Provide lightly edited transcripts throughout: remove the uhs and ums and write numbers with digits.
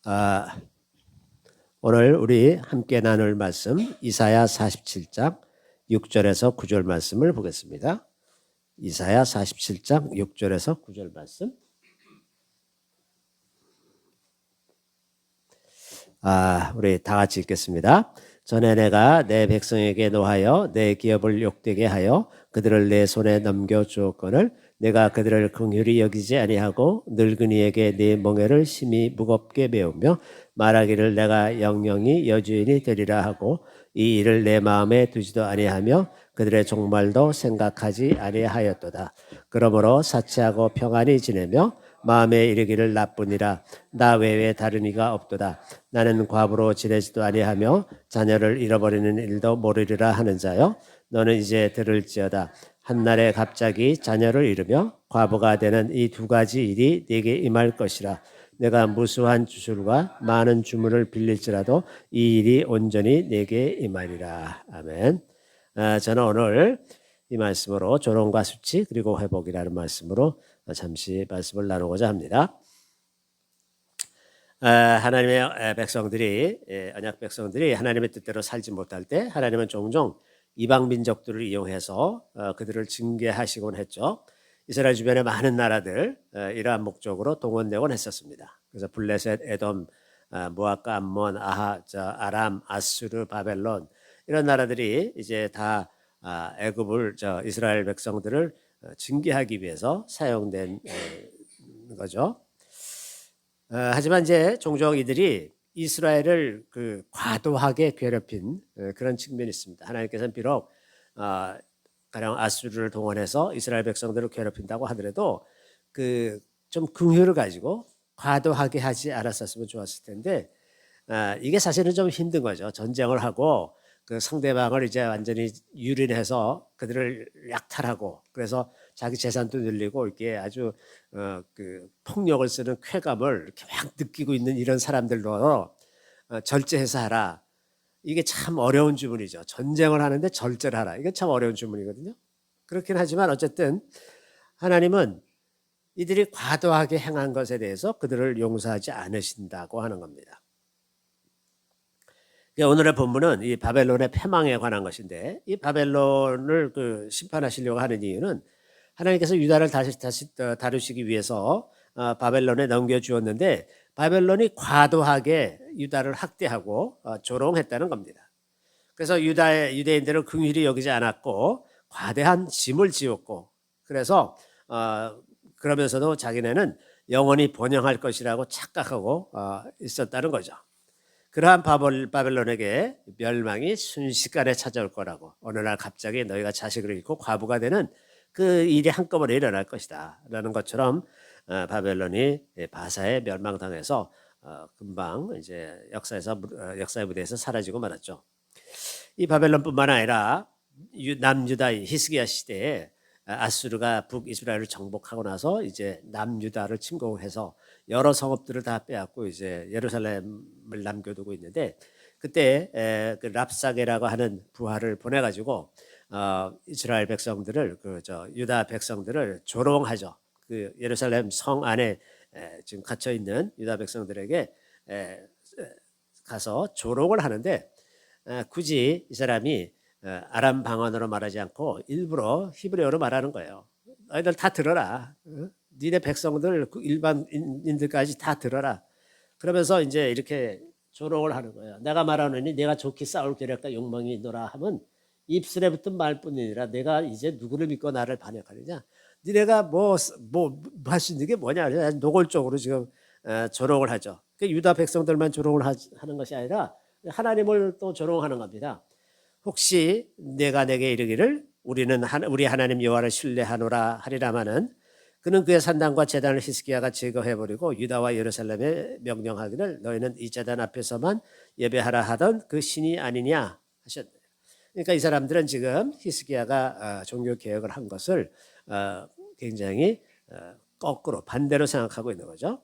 아, 오늘 우리 함께 나눌 말씀 이사야 47장 6절에서 9절 말씀을 보겠습니다. 이사야 47장 6절에서 9절 말씀. 우리 다 같이 읽겠습니다. 전에 내가 내 백성에게 노하여 내 기업을 욕되게 하여 그들을 내 손에 넘겨주었거늘 내가 그들을 긍휼히 여기지 아니하고 늙은이에게 네 멍에를 심히 무겁게 메우며 말하기를 내가 영영이 여주인이 되리라 하고 이 일을 내 마음에 두지도 아니하며 그들의 종말도 생각하지 아니하였도다. 그러므로 사치하고 평안히 지내며 마음에 이르기를 나쁘니라. 나 외에 다른 이가 없도다. 나는 과부로 지내지도 아니하며 자녀를 잃어버리는 일도 모르리라 하는 자여, 너는 이제 들을지어다. 한날에 갑자기 자녀를 잃으며 과부가 되는 이 두 가지 일이 네게 임할 것이라. 내가 무수한 주술과 많은 주문을 빌릴지라도 이 일이 온전히 네게 임하리라. 아멘. 저는 오늘 이 말씀으로 조롱과 수치 그리고 회복이라는 말씀으로 잠시 말씀을 나누고자 합니다. 하나님의 백성들이, 언약 백성들이 하나님의 뜻대로 살지 못할 때 하나님은 종종 이방 민족들을 이용해서 그들을 징계하시곤 했죠. 이스라엘 주변의 많은 나라들 이러한 목적으로 동원되곤 했었습니다. 그래서 블레셋, 에돔, 모압과 암몬, 아람, 아수르, 바벨론 이런 나라들이 이제 다 애굽을 이스라엘 백성들을 징계하기 위해서 사용된 거죠. 하지만 이제 종종 이들이 이스라엘을 과도하게 괴롭힌 그런 측면이 있습니다. 하나님께서는 비록 가령 아수르를 동원해서 이스라엘 백성들을 괴롭힌다고 하더라도 좀 긍휼을 가지고 과도하게 하지 않았었으면 좋았을 텐데 이게 사실은 좀 힘든 거죠. 전쟁을 하고 그 상대방을 이제 완전히 유린해서 그들을 약탈하고 그래서 자기 재산도 늘리고 이렇게 아주 폭력을 쓰는 쾌감을 이렇게 막 느끼고 있는 이런 사람들로 절제해서 하라. 이게 참 어려운 주문이죠. 전쟁을 하는데 절제를 하라. 이게 참 어려운 주문이거든요. 그렇긴 하지만 어쨌든 하나님은 이들이 과도하게 행한 것에 대해서 그들을 용서하지 않으신다고 하는 겁니다. 오늘의 본문은 이 바벨론의 패망에 관한 것인데 이 바벨론을 심판하시려고 하는 이유는 하나님께서 유다를 다시 다루시기 위해서 바벨론에 넘겨주었는데 바벨론이 과도하게 유다를 학대하고 조롱했다는 겁니다. 그래서 유대인들을 긍휼히 여기지 않았고 과대한 짐을 지었고 그래서 그러면서도 자기네는 영원히 번영할 것이라고 착각하고 있었다는 거죠. 그러한 바벨론에게 멸망이 순식간에 찾아올 거라고 어느 날 갑자기 너희가 자식을 잃고 과부가 되는 그 일이 한꺼번에 일어날 것이다 라는 것처럼 바벨론이 바사에 멸망당해서 금방 이제 역사의 무대에서 사라지고 말았죠. 이 바벨론뿐만 아니라 남유다 히스기야 시대에 아수르가 북이스라엘을 정복하고 나서 이제 남유다를 침공해서 여러 성읍들을 다 빼앗고 이제 예루살렘을 남겨두고 있는데 그때 그 랍사게라고 하는 부하를 보내가지고 이스라엘 백성들을 유다 백성들을 조롱하죠. 그 예루살렘 성 안에 지금 갇혀 있는 유다 백성들에게 가서 조롱을 하는데 굳이 이 사람이 아람 방언으로 말하지 않고 일부러 히브리어로 말하는 거예요. 너희들 다 들어라. 니네 백성들 일반인들까지 다 들어라. 그러면서 이제 이렇게 조롱을 하는 거예요. 내가 말하노니 내가 좋게 싸울 계략과 욕망이 있노라 하면 입술에 붙은 말뿐이니라 내가 이제 누구를 믿고 나를 반역하느냐. 니네가 뭐 할 수 있는 게 뭐냐. 노골적으로 지금 조롱을 하죠. 유다 백성들만 조롱을 하는 것이 아니라 하나님을 또 조롱하는 겁니다. 혹시 내가 내게 이르기를 우리 하나님 여호와를 신뢰하노라 하리라마는 그는 그의 산당과 제단을 히스기야가 제거해버리고 유다와 예루살렘에 명령하기를 너희는 이 제단 앞에서만 예배하라 하던 그 신이 아니냐 하셨네요. 그러니까 이 사람들은 지금 히스기야가 종교개혁을 한 것을 굉장히 거꾸로 반대로 생각하고 있는 거죠.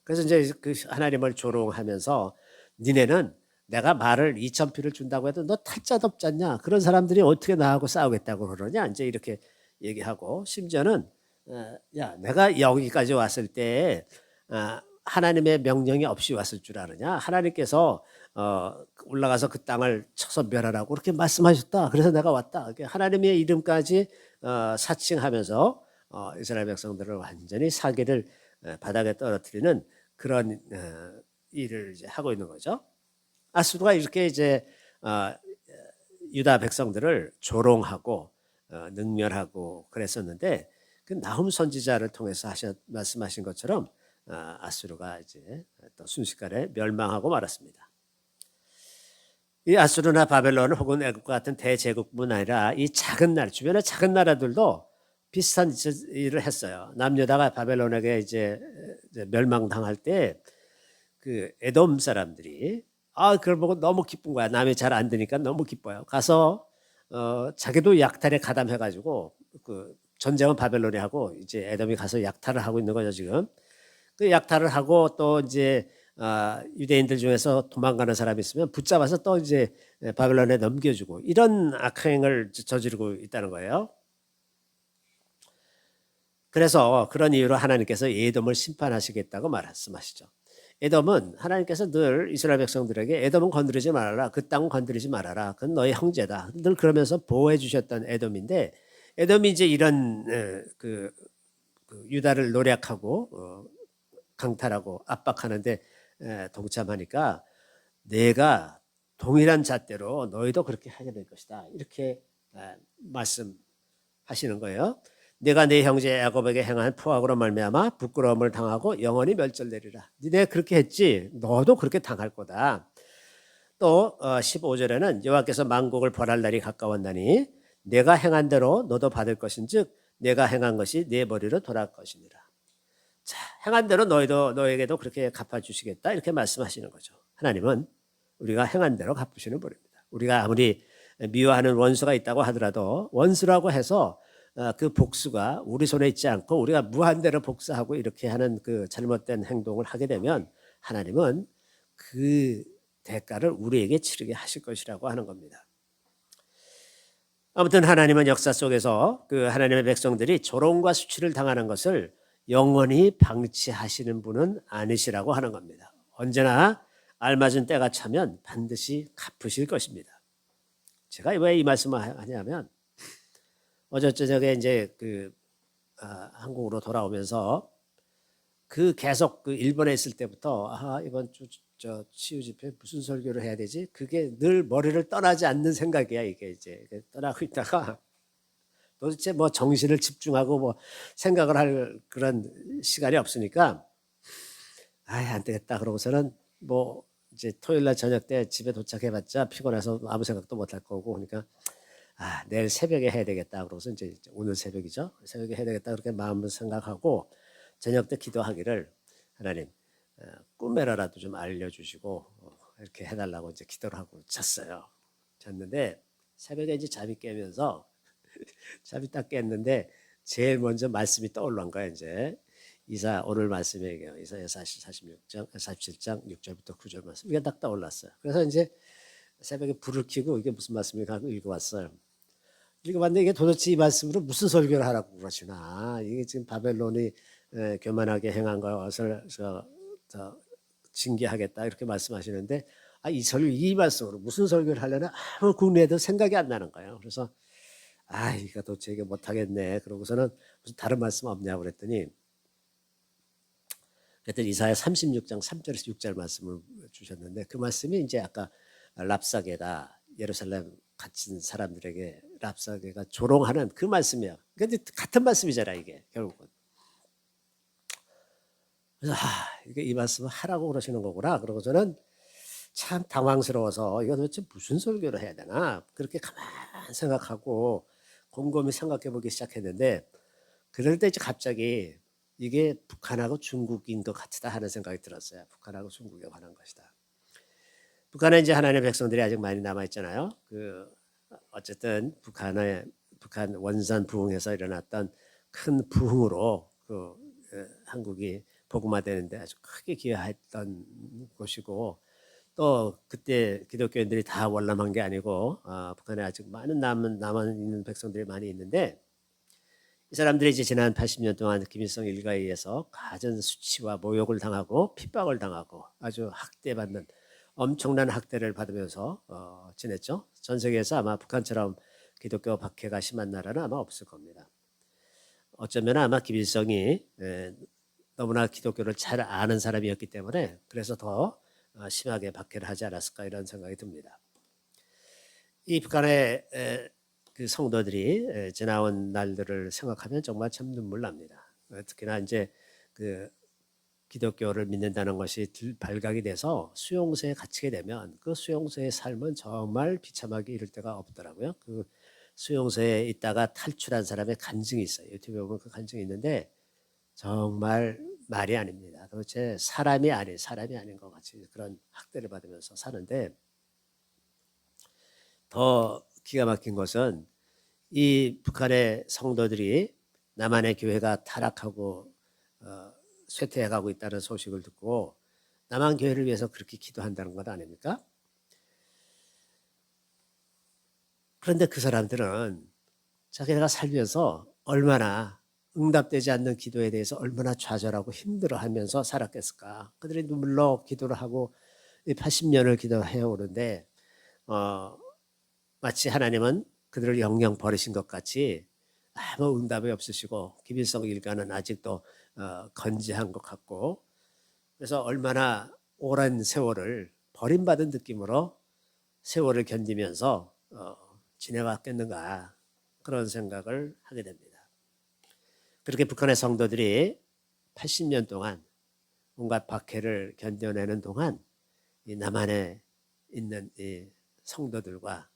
그래서 이제 그 하나님을 조롱하면서 니네는 내가 말을 2,000피를 준다고 해도 너 탈자도 없지 않냐. 그런 사람들이 어떻게 나하고 싸우겠다고 그러냐. 이제 이렇게 얘기하고 심지어는 야 내가 여기까지 왔을 때 하나님의 명령이 없이 왔을 줄 아느냐? 하나님께서 올라가서 그 땅을 쳐서 멸하라고 그렇게 말씀하셨다. 그래서 내가 왔다. 하나님의 이름까지 사칭하면서 이스라엘 백성들을 완전히 사기를 바닥에 떨어뜨리는 그런 일을 이제 하고 있는 거죠. 아수르가 이렇게 이제 유다 백성들을 조롱하고 능멸하고 그랬었는데 그 나훔 선지자를 통해서 말씀하신 것처럼 아수르가 이제 또 순식간에 멸망하고 말았습니다. 이 아수르나 바벨론 혹은 애국과 같은 대제국뿐 아니라 이 작은 나라 주변의 작은 나라들도 비슷한 일을 했어요. 남유다가 바벨론에게 이제 멸망당할 때 그 에돔 사람들이 그걸 보고 너무 기쁜 거야. 남이 잘 안 되니까 너무 기뻐요. 가서 자기도 약탈에 가담해가지고 그 전쟁은 바벨론이 하고 이제 에돔이 가서 약탈을 하고 있는 거죠 지금. 그 약탈을 하고 또 이제 유대인들 중에서 도망가는 사람이 있으면 붙잡아서 또 이제 바벨론에 넘겨주고 이런 악행을 저지르고 있다는 거예요. 그래서 그런 이유로 하나님께서 에돔을 심판하시겠다고 말씀하시죠. 에돔은 하나님께서 늘 이스라엘 백성들에게 에돔은 건드리지 말아라. 그 땅은 건드리지 말아라. 그건 너의 형제다. 늘 그러면서 보호해 주셨던 에돔인데 에돔이 이제 이런 그 유다를 노략하고 강탈하고 압박하는데 동참하니까 내가 동일한 잣대로 너희도 그렇게 하게 될 것이다. 이렇게 말씀하시는 거예요. 내가 네 형제 야곱에게 행한 포악으로 말미암아 부끄러움을 당하고 영원히 멸절되리라. 니네 그렇게 했지 너도 그렇게 당할 거다. 또 15절에는 여호와께서 만국을 벌할 날이 가까웠나니 내가 행한 대로 너도 받을 것인즉 내가 행한 것이 네 머리로 돌아갈 것이니라. 자, 행한 대로 너에게도 그렇게 갚아주시겠다 이렇게 말씀하시는 거죠. 하나님은 우리가 행한 대로 갚으시는 분입니다. 우리가 아무리 미워하는 원수가 있다고 하더라도 원수라고 해서 그 복수가 우리 손에 있지 않고 우리가 무한대로 복수하고 이렇게 하는 그 잘못된 행동을 하게 되면 하나님은 그 대가를 우리에게 치르게 하실 것이라고 하는 겁니다. 아무튼 하나님은 역사 속에서 그 하나님의 백성들이 조롱과 수치를 당하는 것을 영원히 방치하시는 분은 아니시라고 하는 겁니다. 언제나 알맞은 때가 차면 반드시 갚으실 것입니다. 제가 왜 이 말씀을 하냐면 어제 저녁에 이제 한국으로 돌아오면서 그 계속 그 일본에 있을 때부터 이번 주 치유 집회 무슨 설교를 해야 되지? 그게 늘 머리를 떠나지 않는 생각이야 이게 이제 떠나고 있다가 도대체 뭐 정신을 집중하고 뭐 생각을 할 그런 시간이 없으니까 안 되겠다 그러고서는 뭐 이제 토요일 날 저녁 때 집에 도착해봤자 피곤해서 아무 생각도 못 할 거고 그러니까 내일 새벽에 해야 되겠다 그러고서 이제 오늘 새벽이죠. 새벽에 해야 되겠다 그렇게 마음을 생각하고 저녁 때 기도하기를 하나님 꿈에라도 좀 알려주시고 이렇게 해달라고 이제 기도를 하고 잤어요. 잤는데 새벽에 이제 잠이 깨면서 잠이 딱 깼는데 제일 먼저 말씀이 떠올란 거야 이제 오늘 말씀이에요. 이사야 46장 47장 6절부터 9절 말씀 이게 딱 떠올랐어요. 그래서 이제 새벽에 불을 켜고 이게 무슨 말씀인가 하고 읽어봤어요. 읽어봤는데 이게 도대체 이 말씀으로 무슨 설교를 하라고 그러시나. 이게 지금 바벨론이 교만하게 행한 것을 징계하겠다 이렇게 말씀하시는데 이 말씀으로 무슨 설교를 하려나 아무 국내에도 생각이 안 나는 거예요. 그래서 이거 도대체 이게 못하겠네. 그러고서는 무슨 다른 말씀 없냐고 그랬더니 이사야 36장 3절에서 6절 말씀을 주셨는데 그 말씀이 이제 아까 랍사게가 예루살렘 갇힌 사람들에게 랍사게가 조롱하는 그 말씀이에요. 그러니까 같은 말씀이잖아 이게 결국은. 그래서 이게 이 말씀을 하라고 그러시는 거구나. 그러고 저는 참 당황스러워서 이거 도대체 무슨 설교를 해야 되나 그렇게 가만 생각하고 곰곰이 생각해 보기 시작했는데 그럴 때 이제 갑자기 이게 북한하고 중국인 것 같다 하는 생각이 들었어요. 북한하고 중국에 관한 것이다. 북한에 이제 하나님의 백성들이 아직 많이 남아 있잖아요. 어쨌든 북한 원산 부흥에서 일어났던 큰 부흥으로 한국이 복음화되는데 아주 크게 기여했던 곳이고 또 그때 기독교인들이 다 월남한 게 아니고 북한에 아직 많은 남아 있는 백성들이 많이 있는데 이 사람들이 이제 지난 80년 동안 김일성 일가에 의해서 가진 수치와 모욕을 당하고 핍박을 당하고 아주 학대받는 엄청난 학대를 받으면서 지냈죠. 전 세계에서 아마 북한처럼 기독교 박해가 심한 나라는 아마 없을 겁니다. 어쩌면 아마 김일성이 너무나 기독교를 잘 아는 사람이었기 때문에 그래서 더 심하게 박해를 하지 않았을까 이런 생각이 듭니다. 이 북한의 그 성도들이 지나온 날들을 생각하면 정말 참 눈물 납니다. 특히나 이제 그 기독교를 믿는다는 것이 발각이 돼서 수용소에 갇히게 되면 그 수용소의 삶은 정말 비참하게 이를 데가 없더라고요. 그 수용소에 있다가 탈출한 사람의 간증이 있어요. 유튜브에 보면 그 간증이 있는데 정말 말이 아닙니다. 도대체 사람이 아닌 것 같이 그런 학대를 받으면서 사는데 더 기가 막힌 것은 이 북한의 성도들이 남한의 교회가 타락하고 쇠퇴해가고 있다는 소식을 듣고 남한 교회를 위해서 그렇게 기도한다는 것 아닙니까? 그런데 그 사람들은 자기네가 살면서 얼마나 응답되지 않는 기도에 대해서 얼마나 좌절하고 힘들어하면서 살았겠을까? 그들이 눈물로 기도를 하고 80년을 기도해 오는데 마치 하나님은 그들을 영영 버리신 것 같이 아무 응답이 없으시고 김일성 일가는 아직도 건재한 것 같고 그래서 얼마나 오랜 세월을 버림받은 느낌으로 세월을 견디면서 지내왔겠는가 그런 생각을 하게 됩니다. 그렇게 북한의 성도들이 80년 동안 온갖 박해를 견뎌내는 동안 이 남한에 있는 이 성도들과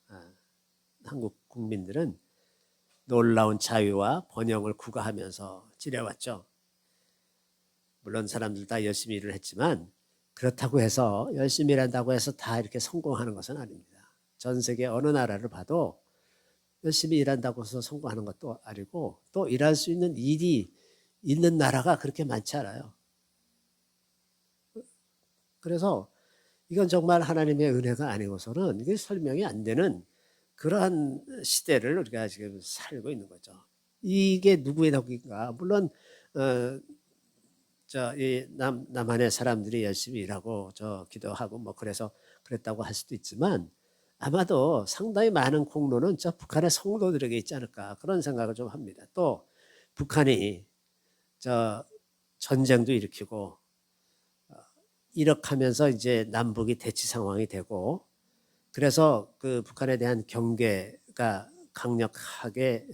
한국 국민들은 놀라운 자유와 번영을 구가하면서 지내왔죠. 물론 사람들 다 열심히 일을 했지만 그렇다고 해서 열심히 일한다고 해서 다 이렇게 성공하는 것은 아닙니다. 전 세계 어느 나라를 봐도 열심히 일한다고 해서 성공하는 것도 아니고 또 일할 수 있는 일이 있는 나라가 그렇게 많지 않아요. 그래서 이건 정말 하나님의 은혜가 아니고서는 이게 설명이 안 되는 그러한 시대를 우리가 지금 살고 있는 거죠. 이게 누구의 덕인가? 물론 남한의 사람들이 열심히 일하고 기도하고 뭐 그래서 그랬다고 할 수도 있지만 아마도 상당히 많은 공로는 북한의 성도들에게 있지 않을까 그런 생각을 좀 합니다. 또 북한이 전쟁도 일으키고 이렇게 하면서 이제 남북이 대치 상황이 되고 그래서 그 북한에 대한 경계가 강력하게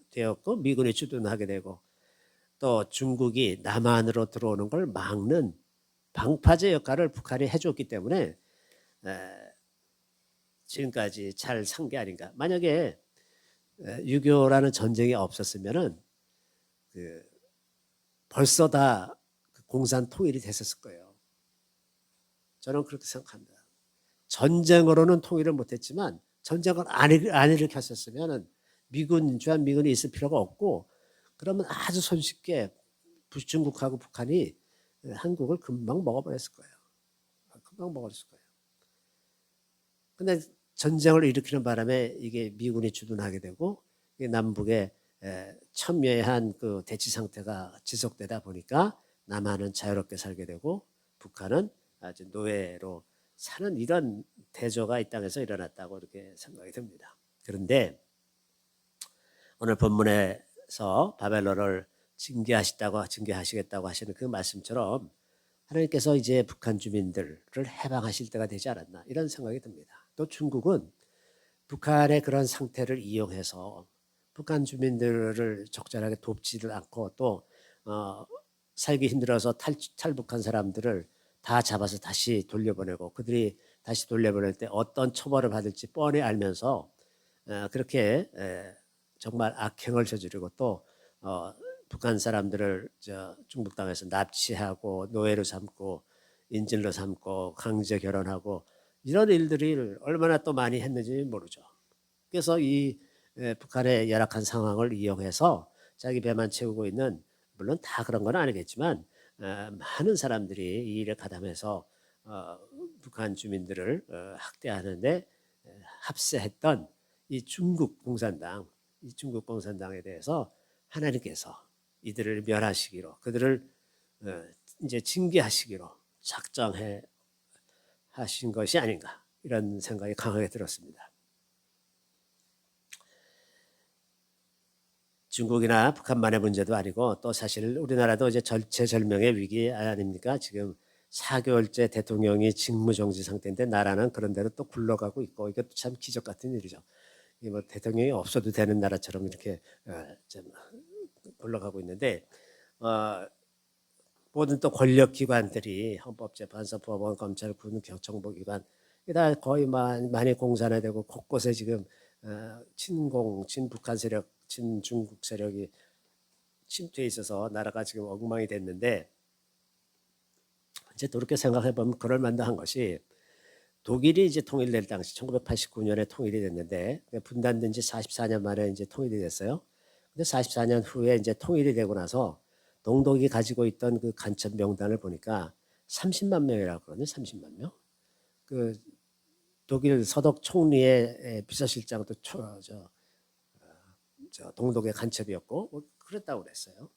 되었고 미군이 주둔하게 되고 또 중국이 남한으로 들어오는 걸 막는 방파제 역할을 북한이 해줬기 때문에 지금까지 잘 산 게 아닌가. 만약에 6.25라는 전쟁이 없었으면은 벌써 다 공산 통일이 됐었을 거예요. 저는 그렇게 생각합니다. 전쟁으로는 통일을 못했지만 전쟁을 안 일으켰었으면 주한 미군이 있을 필요가 없고 그러면 아주 손쉽게 중국하고 북한이 한국을 금방 먹어버렸을 거예요. 금방 먹었을 거예요. 근데 전쟁을 일으키는 바람에 이게 미군이 주둔하게 되고 남북의 첨예한 그 대치 상태가 지속되다 보니까 남한은 자유롭게 살게 되고 북한은 아주 노예로 사는 이런 대조가 이 땅에서 일어났다고 이렇게 생각이 듭니다. 그런데 오늘 본문에서 바벨론을 징계하시겠다고 하시는 그 말씀처럼 하나님께서 이제 북한 주민들을 해방하실 때가 되지 않았나 이런 생각이 듭니다. 또 중국은 북한의 그런 상태를 이용해서 북한 주민들을 적절하게 돕지를 않고 또 살기 힘들어서 탈북한 사람들을 다 잡아서 다시 돌려보내고 그들이 다시 돌려보낼 때 어떤 처벌을 받을지 뻔히 알면서 그렇게 정말 악행을 저지르고 또 북한 사람들을 중국 땅에서 납치하고 노예로 삼고 인질로 삼고 강제 결혼하고 이런 일들을 얼마나 또 많이 했는지 모르죠. 그래서 이 북한의 열악한 상황을 이용해서 자기 배만 채우고 있는 물론 다 그런 건 아니겠지만 많은 사람들이 이 일에 가담해서 북한 주민들을 학대하는데 합세했던 이 중국 공산당에 대해서 하나님께서 이들을 멸하시기로, 그들을 이제 징계하시기로 작정해 하신 것이 아닌가, 이런 생각이 강하게 들었습니다. 중국이나 북한만의 문제도 아니고 또 사실 우리나라도 이제 절체절명의 위기 아닙니까? 지금 4개월째 대통령이 직무정지 상태인데 나라는 그런 대로 또 굴러가고 있고, 이것도 참 기적 같은 일이죠. 이게 뭐 대통령이 없어도 되는 나라처럼 이렇게 좀 굴러가고 있는데, 모든 또 권력기관들이 헌법재판소, 법원, 검찰, 군, 정보기관 다 거의 많이 공산화되고 곳곳에 지금 친공, 친북한 세력, 친중국 세력이 침투해 있어서 나라가 지금 엉망이 됐는데, 이제 돌이켜 생각해 보면 그럴 만도 한 것이, 독일이 이제 통일될 당시 1989년에 통일이 됐는데 분단된 지 44년 만에 이제 통일이 됐어요. 근데 44년 후에 이제 통일이 되고 나서 동독이 가지고 있던 그 간첩 명단을 보니까 30만 명이라고 그러네. 30만 명. 그 독일 서독 총리의 비서실장도 동독의 간첩이었고 뭐 그랬다고 그랬어요.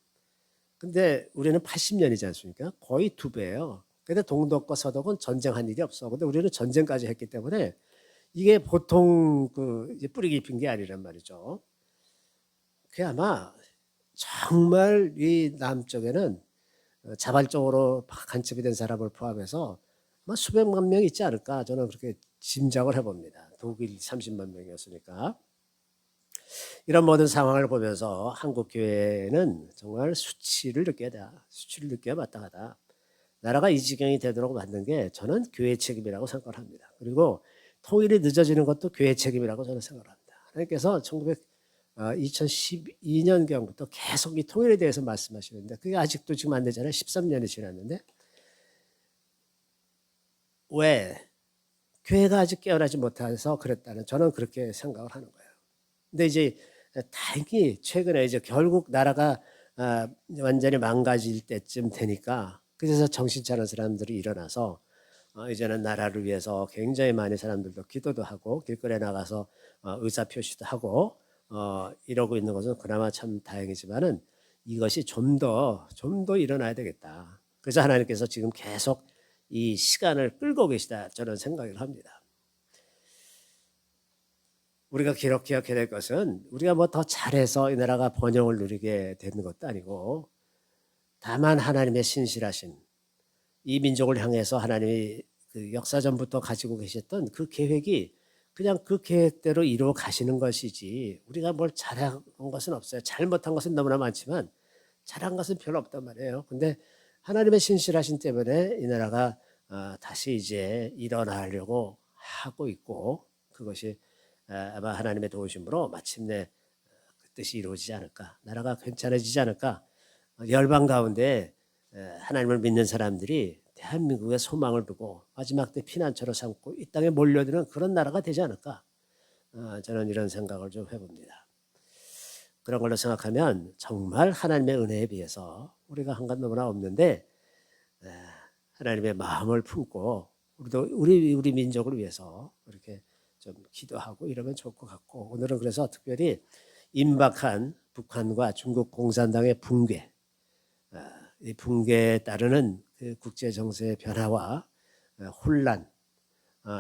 근데 우리는 80년이지 않습니까? 거의 2배예요. 근데 동독과 서독은 전쟁한 일이 없어. 근데 우리는 전쟁까지 했기 때문에 이게 보통 그 이제 뿌리 깊은 게 아니란 말이죠. 그게 아마 정말 이 남쪽에는 자발적으로 간첩이 된 사람을 포함해서 아마 수백만 명 있지 않을까, 저는 그렇게 짐작을 해봅니다. 독일 30만 명이었으니까. 이런 모든 상황을 보면서 한국 교회는 정말 수치를 느껴야 수치를 느껴야 마땅하다. 나라가 이 지경이 되도록 만든 게 저는 교회 책임이라고 생각을 합니다. 그리고 통일이 늦어지는 것도 교회 책임이라고 저는 생각을 합니다. 하나님께서 2012년경부터 계속 이 통일에 대해서 말씀하시는데 그게 아직도 지금 안 되잖아요. 13년이 지났는데 왜 교회가 아직 깨어나지 못해서 그랬다는, 저는 그렇게 생각을 하는 거예요. 근데 이제 다행히 최근에 이제 결국 나라가 완전히 망가질 때쯤 되니까, 그래서 정신 차린 사람들이 일어나서 이제는 나라를 위해서 굉장히 많은 사람들도 기도도 하고 길거리에 나가서 의사 표시도 하고 이러고 있는 것은 그나마 참 다행이지만은 이것이 좀 더 일어나야 되겠다. 그래서 하나님께서 지금 계속 이 시간을 끌고 계시다, 저는 생각을 합니다. 우리가 기억해야 될 것은 우리가 뭐 더 잘해서 이 나라가 번영을 누리게 되는 것도 아니고, 다만 하나님의 신실하신 이 민족을 향해서 하나님이 그 역사전부터 가지고 계셨던 그 계획이 그냥 그 계획대로 이루어 가시는 것이지, 우리가 뭘 잘한 것은 없어요. 잘못한 것은 너무나 많지만 잘한 것은 별로 없단 말이에요. 근데 하나님의 신실하신 때문에 이 나라가 다시 이제 일어나려고 하고 있고, 그것이 아마 하나님의 도우심으로 마침내 그 뜻이 이루어지지 않을까, 나라가 괜찮아지지 않을까. 열방 가운데 하나님을 믿는 사람들이 대한민국의 소망을 두고 마지막 때 피난처로 삼고 이 땅에 몰려드는 그런 나라가 되지 않을까, 저는 이런 생각을 좀 해봅니다. 그런 걸로 생각하면 정말 하나님의 은혜에 비해서 우리가 한 건 너무나 없는데, 하나님의 마음을 품고 우리도 우리 민족을 위해서 이렇게 좀 기도하고 이러면 좋을 것 같고, 오늘은 그래서 특별히 임박한 북한과 중국 공산당의 붕괴, 이 붕괴에 따르는 그 국제 정세의 변화와 혼란,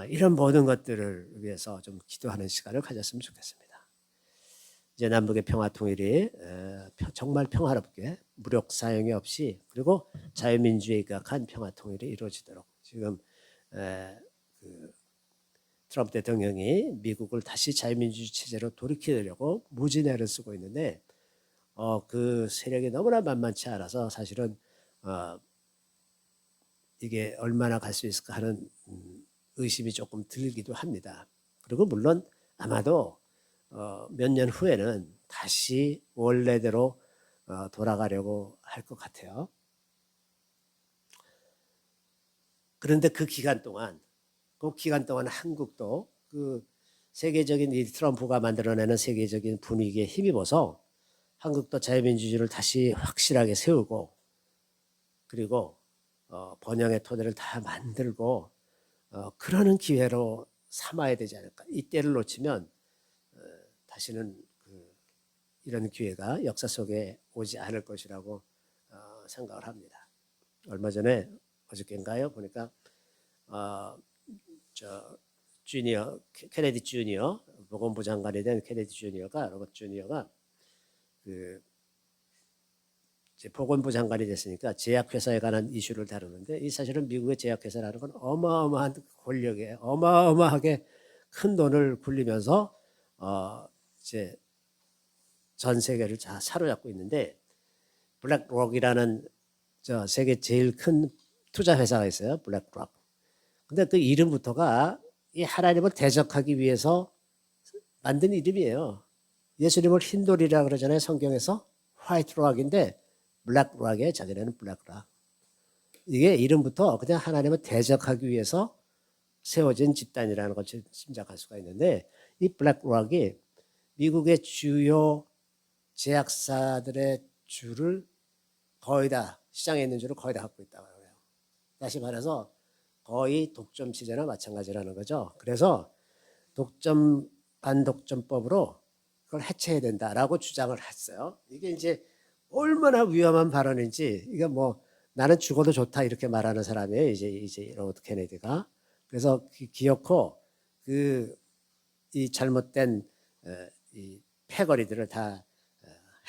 이런 모든 것들을 위해서 좀 기도하는 시간을 가졌으면 좋겠습니다. 이제 남북의 평화 통일이 정말 평화롭게 무력 사용이 없이, 그리고 자유민주에 각한 평화 통일이 이루어지도록 지금 그 트럼프 대통령이 미국을 다시 자유민주 체제로 돌이키려고 무진애를 쓰고 있는데 그 세력이 너무나 만만치 않아서 사실은 이게 얼마나 갈 수 있을까 하는 의심이 조금 들기도 합니다. 그리고 물론 아마도 몇 년 후에는 다시 원래대로 돌아가려고 할 것 같아요. 그런데 그 기간 동안 한국도 그 세계적인 이 트럼프가 만들어내는 세계적인 분위기에 힘입어서 한국도 자유민주주의를 다시 확실하게 세우고, 그리고 번영의 토대를 다 만들고 그러는 기회로 삼아야 되지 않을까. 이때를 놓치면 다시는 이런 기회가 역사 속에 오지 않을 것이라고 생각을 합니다. 얼마 전에 어저께인가요? 보니까 저 주니어 케네디 주니어 보건부 장관이 된 케네디 주니어가 로버트 주니어가 그 이제 보건부 장관이 됐으니까 제약회사에 관한 이슈를 다루는데 이 사실은 미국의 제약회사라는 건 어마어마한 권력에 어마어마하게 큰 돈을 굴리면서 이제 전 세계를 다 사로잡고 있는데 블랙록이라는 저 세계 제일 큰 투자 회사가 있어요. 블랙록. 근데 그 이름부터가 이 하나님을 대적하기 위해서 만든 이름이에요. 예수님을 흰돌이라 그러잖아요. 성경에서 화이트록인데 블랙록에 자기네는 블랙록. 이게 이름부터 그냥 하나님을 대적하기 위해서 세워진 집단이라는 걸 짐작할 수가 있는데 이 블랙록이 미국의 주요 제약사들의 주를 거의 다 시장에 있는 주를 거의 다 갖고 있다고 해요. 다시 말해서 거의 독점 취재나 마찬가지라는 거죠. 그래서 반독점법으로 그걸 해체해야 된다라고 주장을 했어요. 이게 이제 얼마나 위험한 발언인지 이게 뭐 나는 죽어도 좋다 이렇게 말하는 사람이에요. 이제 로버트 케네디가. 그래서 기어코 이 잘못된 이 패거리들을 다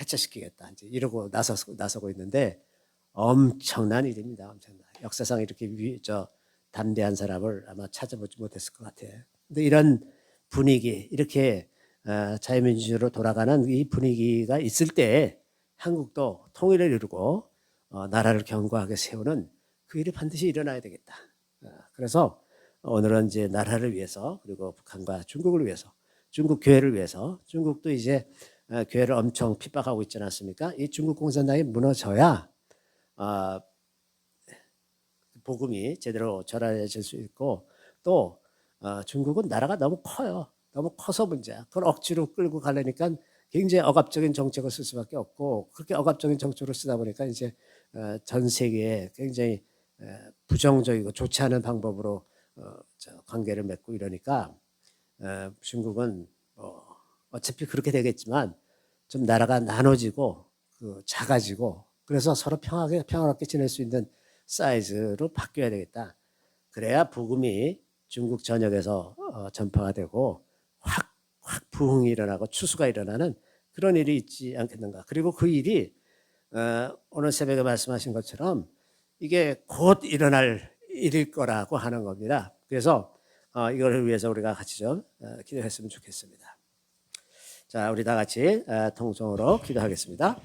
해체시키겠다 이제 이러고 나서고 있는데 엄청난 일입니다. 엄청난. 역사상 이렇게 담대한 사람을 아마 찾아보지 못했을 것 같아요. 근데 이런 분위기 이렇게 자유민주주의로 돌아가는 이 분위기가 있을 때 한국도 통일을 이루고 나라를 견고하게 세우는 그 일이 반드시 일어나야 되겠다. 그래서 오늘은 이제 나라를 위해서 그리고 북한과 중국을 위해서 중국 교회를 위해서 중국도 이제 교회를 엄청 핍박하고 있지 않습니까? 이 중국 공산당이 무너져야 복음이 제대로 전해질 수 있고 또 중국은 나라가 너무 커요. 너무 커서 문제야. 그걸 억지로 끌고 가려니까 굉장히 억압적인 정책을 쓸 수밖에 없고 그렇게 억압적인 정책을 쓰다 보니까 이제 전 세계에 굉장히 부정적이고 좋지 않은 방법으로 관계를 맺고 이러니까 중국은 어차피 그렇게 되겠지만 좀 나라가 나눠지고 작아지고 그래서 서로 평화롭게 지낼 수 있는 사이즈로 바뀌어야 되겠다. 그래야 복음이 중국 전역에서 전파가 되고 확 부흥이 일어나고 추수가 일어나는 그런 일이 있지 않겠는가. 그리고 그 일이 오늘 새벽에 말씀하신 것처럼 이게 곧 일어날 일일 거라고 하는 겁니다. 그래서 이거를 위해서 우리가 같이 좀 기도했으면 좋겠습니다. 자, 우리 다 같이 통성으로 기도하겠습니다.